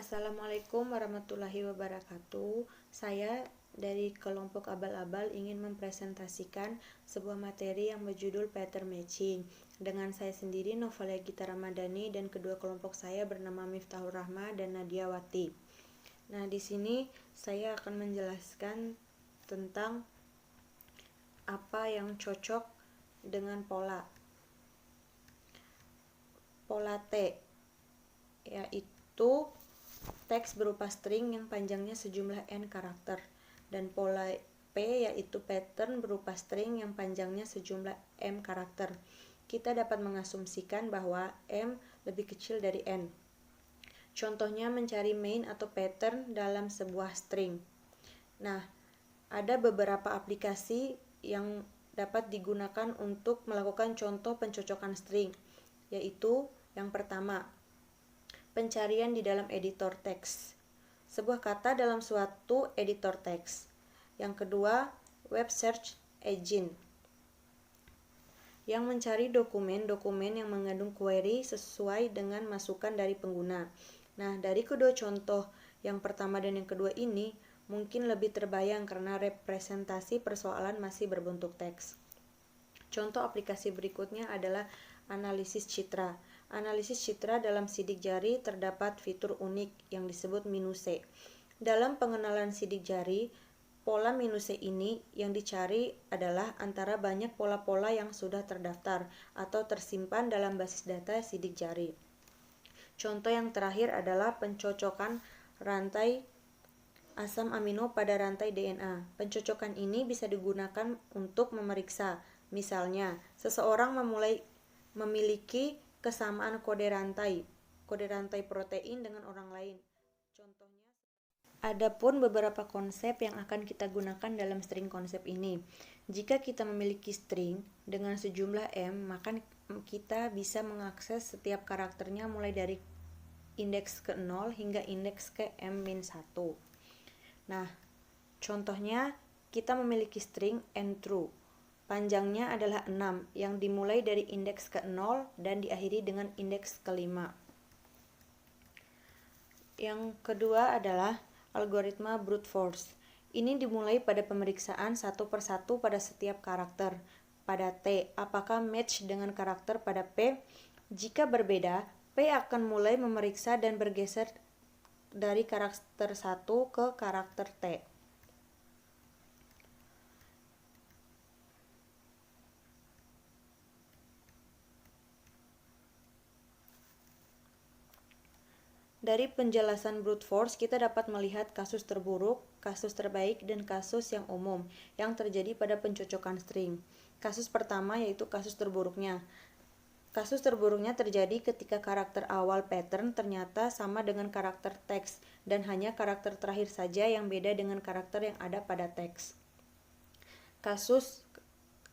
Assalamualaikum warahmatullahi wabarakatuh. Saya dari kelompok abal-abal ingin mempresentasikan sebuah materi yang berjudul pattern matching. Dengan saya sendiri, Novalia Gita Ramadhani, dan kedua kelompok saya bernama Miftahur Rahma dan Nadia Wati. Nah, di sini saya akan menjelaskan tentang apa yang cocok dengan pola T, yaitu teks berupa string yang panjangnya sejumlah n karakter, dan pola P yaitu pattern berupa string yang panjangnya sejumlah m karakter. Kita dapat mengasumsikan bahwa m lebih kecil dari n. Contohnya mencari main atau pattern dalam sebuah string. Nah, ada beberapa aplikasi yang dapat digunakan untuk melakukan contoh pencocokan string, yaitu yang pertama, pencarian di dalam editor teks, sebuah kata dalam suatu editor teks. Yang kedua, web search engine, yang mencari dokumen-dokumen yang mengandung query sesuai dengan masukan dari pengguna. Nah, dari kedua contoh yang pertama dan yang kedua ini mungkin lebih terbayang karena representasi persoalan masih berbentuk teks. Contoh aplikasi berikutnya adalah analisis citra. Analisis citra dalam sidik jari terdapat fitur unik yang disebut minuse. Dalam pengenalan sidik jari, pola minuse ini yang dicari adalah antara banyak pola-pola yang sudah terdaftar atau tersimpan dalam basis data sidik jari. Contoh yang terakhir adalah pencocokan rantai asam amino pada rantai DNA. Pencocokan ini bisa digunakan untuk memeriksa, misalnya, seseorang memiliki kesamaan kode rantai protein dengan orang lain. Contohnya, adapun beberapa konsep yang akan kita gunakan dalam string konsep ini. Jika kita memiliki string dengan sejumlah m, maka kita bisa mengakses setiap karakternya mulai dari indeks ke 0 hingga indeks ke m-1. Nah, contohnya kita memiliki string nTrue. Panjangnya adalah 6, yang dimulai dari indeks ke-0 dan diakhiri dengan indeks ke-5. Yang kedua adalah algoritma brute force. Ini dimulai pada pemeriksaan satu persatu pada setiap karakter. Pada T, apakah match dengan karakter pada P? Jika berbeda, P akan mulai memeriksa dan bergeser dari karakter 1 ke karakter T. Dari penjelasan brute force, kita dapat melihat kasus terburuk, kasus terbaik, dan kasus yang umum yang terjadi pada pencocokan string. Kasus pertama yaitu kasus terburuknya. Kasus terburuknya terjadi ketika karakter awal pattern ternyata sama dengan karakter teks, dan hanya karakter terakhir saja yang beda dengan karakter yang ada pada teks. Kasus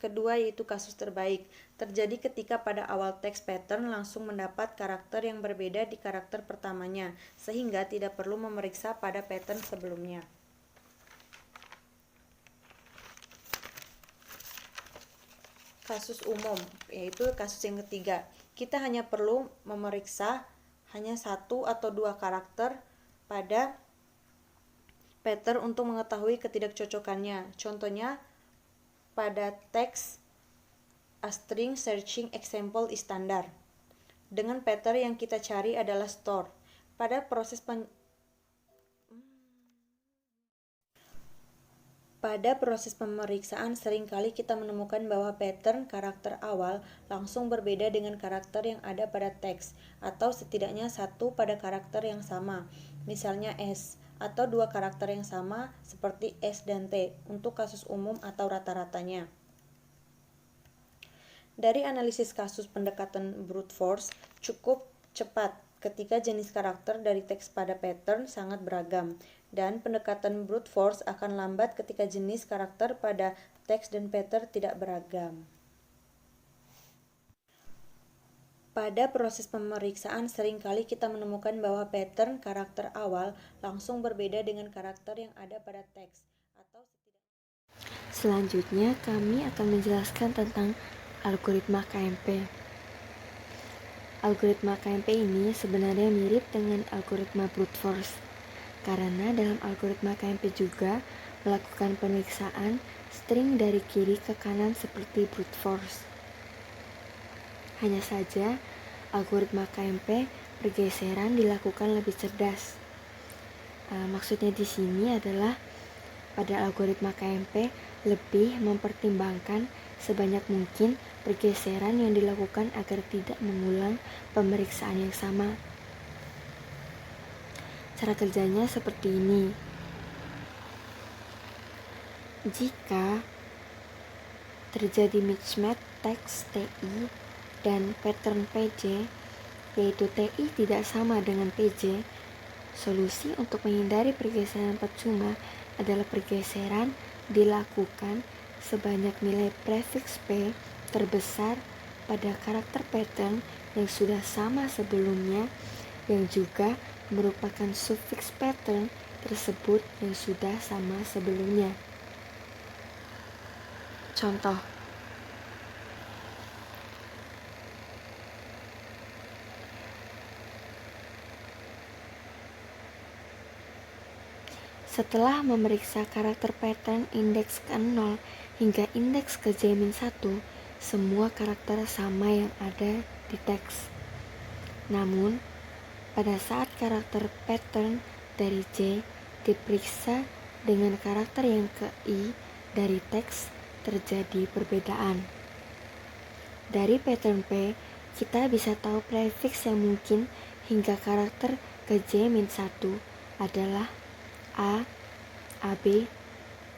kedua yaitu kasus terbaik, terjadi ketika pada awal teks pattern langsung mendapat karakter yang berbeda di karakter pertamanya, sehingga tidak perlu memeriksa pada pattern sebelumnya. Kasus umum, yaitu kasus yang ketiga, kita hanya perlu memeriksa hanya satu atau dua karakter pada pattern untuk mengetahui ketidakcocokannya. Contohnya, pada teks a string searching example is standard, dengan pattern yang kita cari adalah store. Pada proses pemeriksaan seringkali kita menemukan bahwa pattern karakter awal langsung berbeda dengan karakter yang ada pada teks, atau setidaknya satu pada karakter yang sama, misalnya S, atau dua karakter yang sama seperti S dan T untuk kasus umum atau rata-ratanya. Dari analisis kasus pendekatan brute force cukup cepat ketika jenis karakter dari teks pada pattern sangat beragam, dan pendekatan brute force akan lambat ketika jenis karakter pada teks dan pattern tidak beragam. Pada proses pemeriksaan seringkali kita menemukan bahwa pattern karakter awal langsung berbeda dengan karakter yang ada pada teks, atau Selanjutnya kami akan menjelaskan tentang algoritma KMP. Algoritma KMP ini sebenarnya mirip dengan algoritma brute force, karena dalam algoritma KMP juga melakukan pemeriksaan string dari kiri ke kanan seperti brute force. Hanya saja, algoritma KMP pergeseran dilakukan lebih cerdas. Maksudnya di sini adalah pada algoritma KMP lebih mempertimbangkan sebanyak mungkin pergeseran yang dilakukan agar tidak mengulang pemeriksaan yang sama. Cara kerjanya seperti ini. Jika terjadi mismatch teks TI dan pattern PJ, yaitu TI tidak sama dengan PJ, solusi untuk menghindari pergeseran percuma adalah pergeseran dilakukan sebanyak nilai prefiks P terbesar pada karakter pattern yang sudah sama sebelumnya, yang juga merupakan sufiks pattern tersebut yang sudah sama sebelumnya. Contoh, setelah memeriksa karakter pattern indeks ke-0 hingga indeks ke J-1, semua karakter sama yang ada di teks. Namun, pada saat karakter pattern dari J diperiksa dengan karakter yang ke I dari teks, terjadi perbedaan. Dari pattern P, kita bisa tahu prefiks yang mungkin hingga karakter ke J-1 adalah A, AB,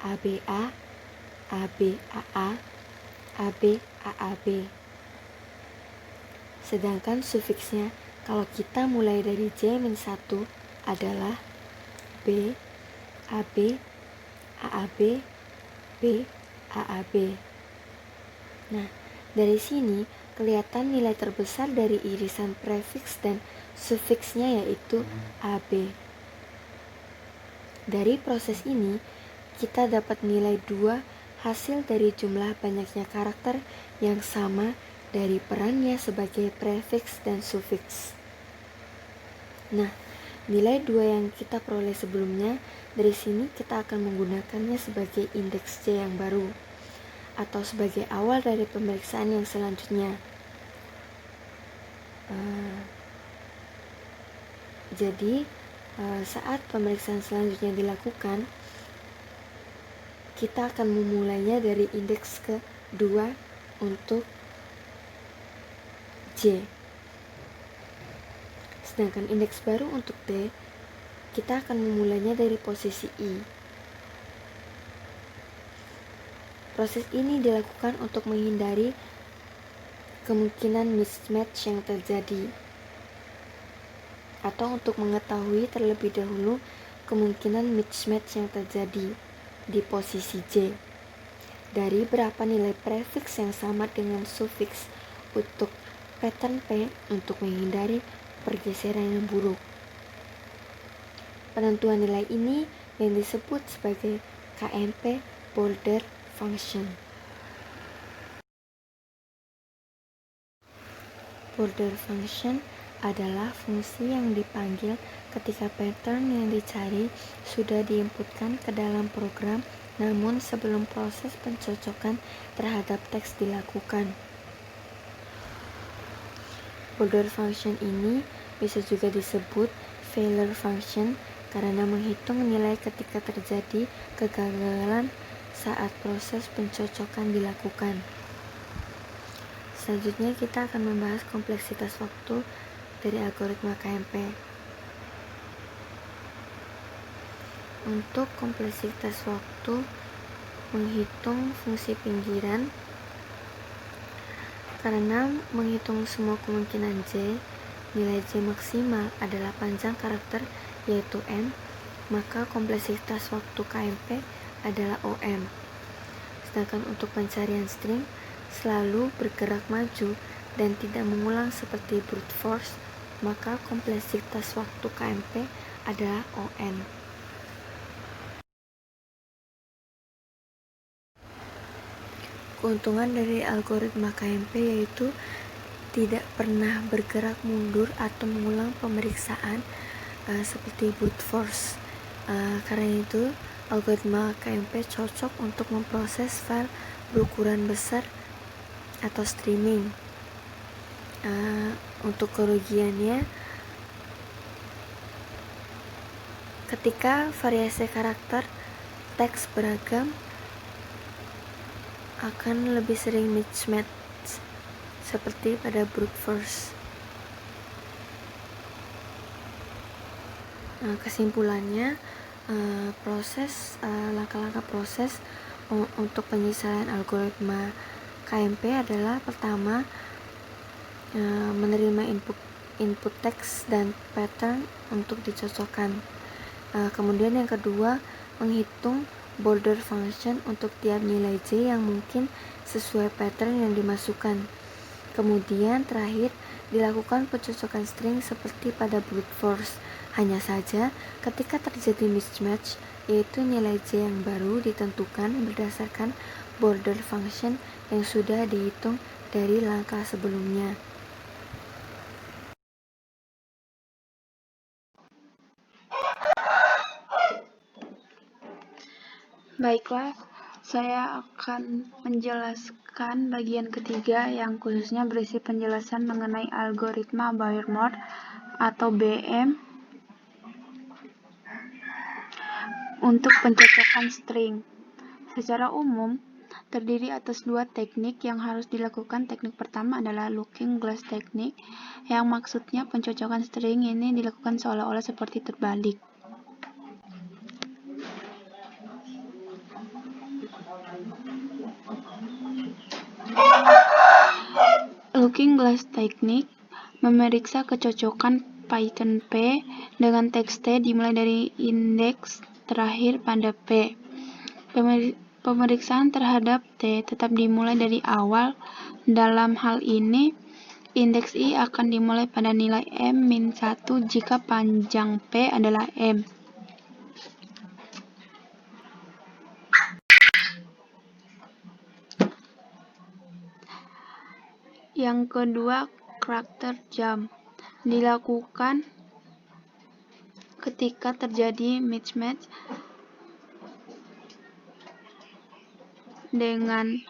ABA, ABAA, ABAAB. Sedangkan sufiksnya kalau kita mulai dari J-1 adalah B, AB, AAB, B, AAB. Nah, dari sini kelihatan nilai terbesar dari irisan prefiks dan sufiksnya yaitu AB. Dari proses ini, kita dapat nilai 2 hasil dari jumlah banyaknya karakter yang sama dari perannya sebagai prefiks dan sufiks. Nah, nilai 2 yang kita peroleh sebelumnya, dari sini kita akan menggunakannya sebagai indeks C yang baru, atau sebagai awal dari pemeriksaan yang selanjutnya. Jadi, saat pemeriksaan selanjutnya dilakukan, kita akan memulainya dari indeks ke-2 untuk J. Sedangkan indeks baru untuk D, kita akan memulainya dari posisi I. Proses ini dilakukan untuk menghindari kemungkinan mismatch yang terjadi, atau untuk mengetahui terlebih dahulu kemungkinan mismatch yang terjadi di posisi J dari berapa nilai prefiks yang sama dengan sufiks untuk pattern P untuk menghindari pergeseran yang buruk. Penentuan nilai ini yang disebut sebagai KMP border function. Border function adalah fungsi yang dipanggil ketika pattern yang dicari sudah diinputkan ke dalam program, namun sebelum proses pencocokan terhadap teks dilakukan. Border function ini bisa juga disebut failure function karena menghitung nilai ketika terjadi kegagalan saat proses pencocokan dilakukan. Selanjutnya kita akan membahas kompleksitas waktu dari algoritma KMP. Untuk kompleksitas waktu menghitung fungsi pinggiran, karena menghitung semua kemungkinan J, nilai J maksimal adalah panjang karakter yaitu M, maka kompleksitas waktu KMP adalah OM. Sedangkan untuk pencarian string selalu bergerak maju dan tidak mengulang seperti brute force, maka kompleksitas waktu KMP adalah ON. Keuntungan dari algoritma KMP yaitu tidak pernah bergerak mundur atau mengulang pemeriksaan seperti brute force. Karena itu, algoritma KMP cocok untuk memproses file berukuran besar atau streaming. Untuk kerugiannya, ketika variasi karakter teks beragam, akan lebih sering mismatch seperti pada brute force. Kesimpulannya, langkah-langkah proses untuk penyesuaian algoritma KMP adalah: pertama, menerima input teks dan pattern untuk dicocokkan. Kemudian yang kedua, menghitung border function untuk tiap nilai J yang mungkin sesuai pattern yang dimasukkan. Kemudian terakhir, dilakukan pencocokan string seperti pada brute force. Hanya saja, ketika terjadi mismatch, yaitu nilai J yang baru ditentukan berdasarkan border function yang sudah dihitung dari langkah sebelumnya. Baiklah, saya akan menjelaskan bagian ketiga yang khususnya berisi penjelasan mengenai algoritma Bayer-Moore atau BM untuk pencocokan string. Secara umum, terdiri atas dua teknik yang harus dilakukan. Teknik pertama adalah looking glass technique, yang maksudnya pencocokan string ini dilakukan seolah-olah seperti terbalik. Looking glass technique memeriksa kecocokan pattern P dengan teks T dimulai dari indeks terakhir pada P. Pemeriksaan terhadap T tetap dimulai dari awal. Dalam hal ini, indeks I akan dimulai pada nilai M-1 jika panjang P adalah M. Yang kedua, character jump dilakukan ketika terjadi mismatch dengan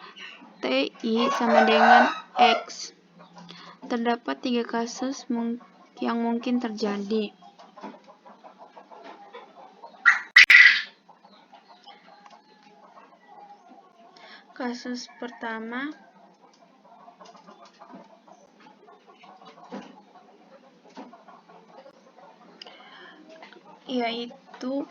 TI sama dengan X. Terdapat 3 kasus yang mungkin terjadi. Kasus pertama yaitu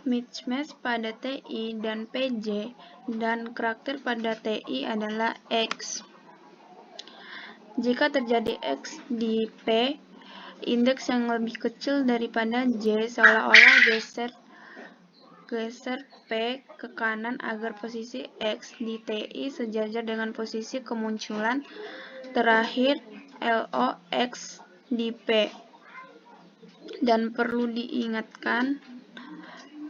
mismatch pada TI dan PJ dan karakter pada TI adalah X. Jika terjadi X di P, indeks yang lebih kecil daripada J seolah-olah geser P ke kanan agar posisi X di TI sejajar dengan posisi kemunculan terakhir LOX di P. Dan perlu diingatkan,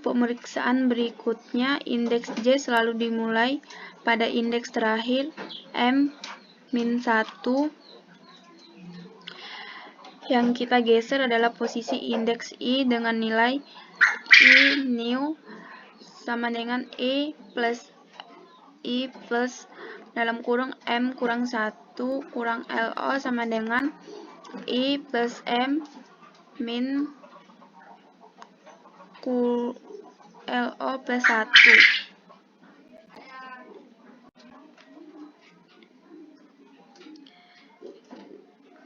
pemeriksaan berikutnya indeks J selalu dimulai pada indeks terakhir M-1. Yang kita geser adalah posisi indeks I dengan nilai I new sama dengan I plus dalam kurung M kurang 1 kurang LO sama dengan I plus M min LO plus 1.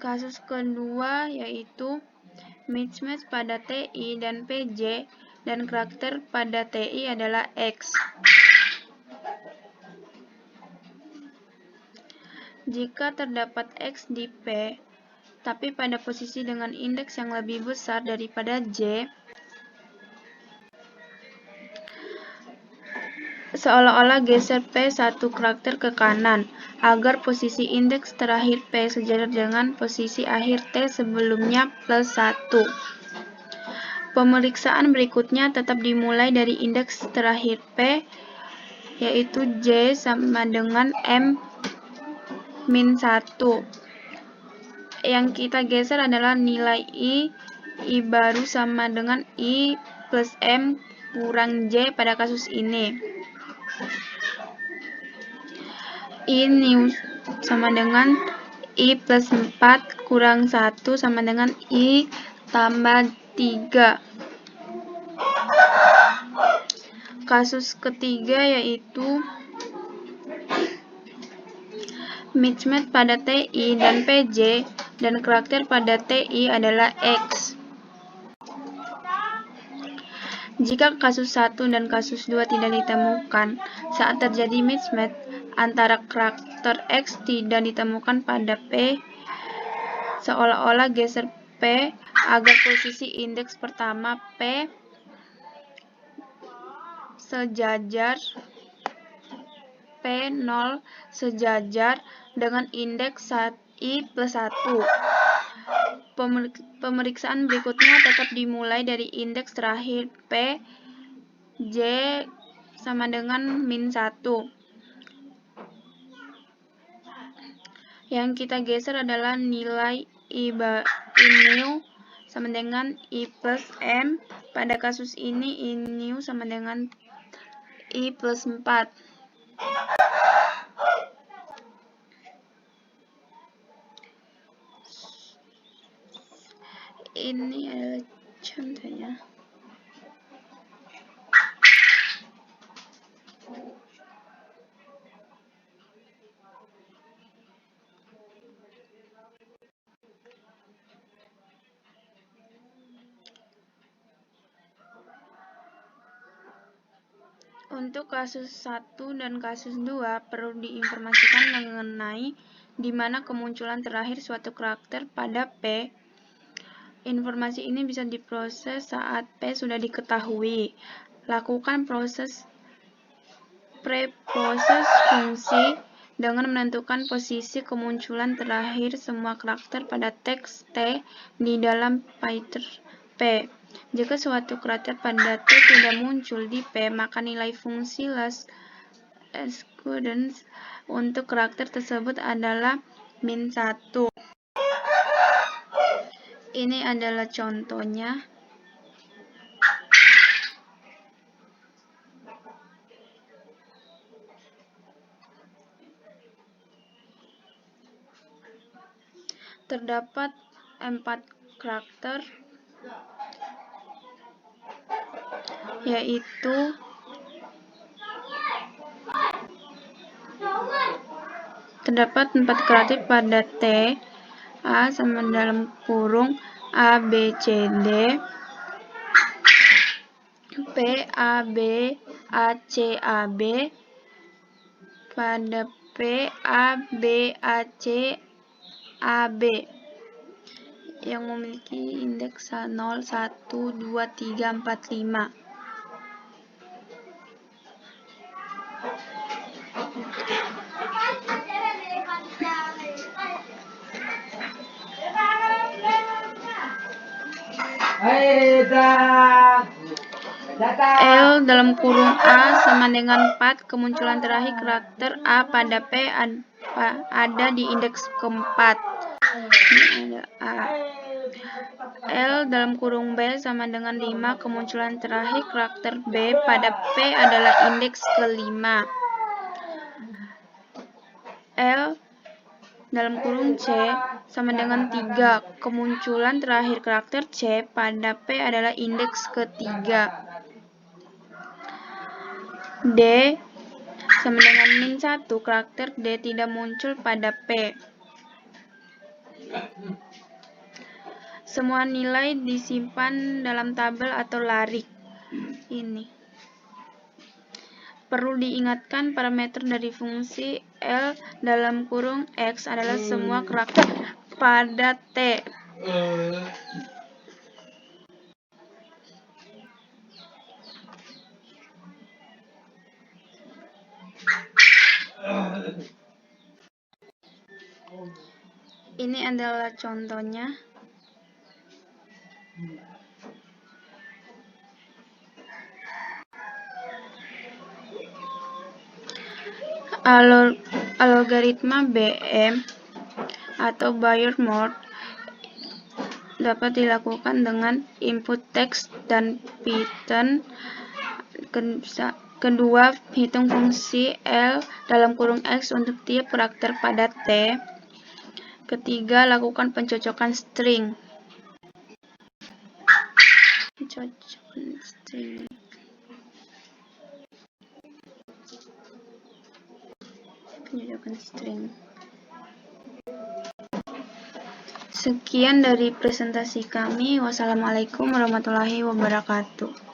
Kasus kedua yaitu mismatch pada TI dan PJ dan karakter pada TI adalah X. Jika terdapat X di P, tapi pada posisi dengan indeks yang lebih besar daripada J, seolah-olah geser P satu karakter ke kanan, agar posisi indeks terakhir P sejajar dengan posisi akhir T sebelumnya plus 1. Pemeriksaan berikutnya tetap dimulai dari indeks terakhir P, yaitu J sama dengan M min 1. Yang kita geser adalah nilai I baru sama dengan I plus M kurang J pada kasus ini. I new sama dengan I plus 4 kurang 1 sama dengan I tambah 3. Kasus ketiga yaitu mismatch pada TI dan PJ dan karakter pada TI adalah X. Jika kasus 1 dan kasus 2 tidak ditemukan saat terjadi mismatch antara karakter X tidak ditemukan pada P, seolah-olah geser P agar posisi indeks pertama P sejajar P0 sejajar dengan indeks I plus 1. Pemeriksaan berikutnya tetap dimulai dari indeks terakhir P, J sama dengan min 1. Yang kita geser adalah nilai I new sama dengan I plus M. Pada kasus ini I new sama dengan I plus 4. Ini adalah contohnya. Untuk kasus 1 dan kasus 2 perlu diinformasikan mengenai di mana kemunculan terakhir suatu karakter pada P. Informasi ini bisa diproses saat P sudah diketahui. Lakukan proses preproses fungsi dengan menentukan posisi kemunculan terakhir semua karakter pada teks T di dalam paiter P. Jika suatu karakter pada T tidak muncul di P, maka nilai fungsi last exclusions untuk karakter tersebut adalah min 1. Ini adalah contohnya. Terdapat 4 karakter, yaitu terdapat 4 karakter pada T, A sama dalam kurung A, B, C, D, P, A, B, A, C, A, B, pada P, A, B, A, C, A, B, yang memiliki indeks 0, 1, 2, 3, 4, 5. L dalam kurung A sama dengan 4, kemunculan terakhir karakter A pada P ada di indeks keempat. Ini ada A. L dalam kurung B sama dengan 5, kemunculan terakhir karakter B pada P adalah indeks kelima. L dalam kurung C sama dengan 3, kemunculan terakhir karakter C pada P adalah indeks ketiga. D sama dengan min 1, karakter D tidak muncul pada P. Semua nilai disimpan dalam tabel atau larik. Ini. Perlu diingatkan parameter dari fungsi L dalam kurung X adalah semua karakter pada T. Ini adalah contohnya. Algoritma BM atau buyer mode dapat dilakukan dengan input teks dan Python. Kedua, hitung fungsi L (X) untuk tiap karakter pada T. Ketiga, lakukan pencocokan string. Sekian dari presentasi kami. Wassalamualaikum warahmatullahi wabarakatuh.